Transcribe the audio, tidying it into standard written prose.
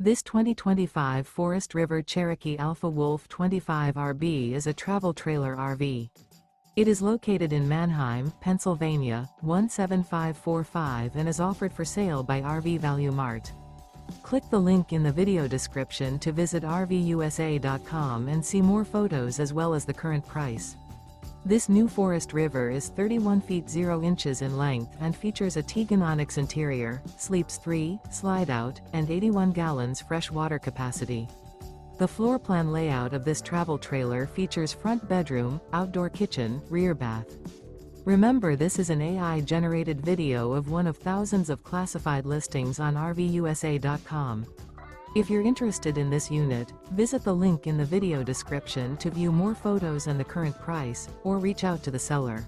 This 2025 Forest River Cherokee Alpha Wolf 25RB is a travel trailer RV. It is located in Manheim, Pennsylvania, 17545 and is offered for sale by RV Value Mart. Click the link in the video description to visit RVUSA.com and see more photos as well as the current price. This new Forest River is 31 feet 0 inches in length and features a Teagan Onyx interior, sleeps 3, Slideout, and 81 gallons fresh water capacity. The floor plan layout of this travel trailer features front bedroom, outdoor kitchen, rear bath. Remember, this is an AI-generated video of one of thousands of classified listings on RVUSA.com. If you're interested in this unit, visit the link in the video description to view more photos and the current price, or reach out to the seller.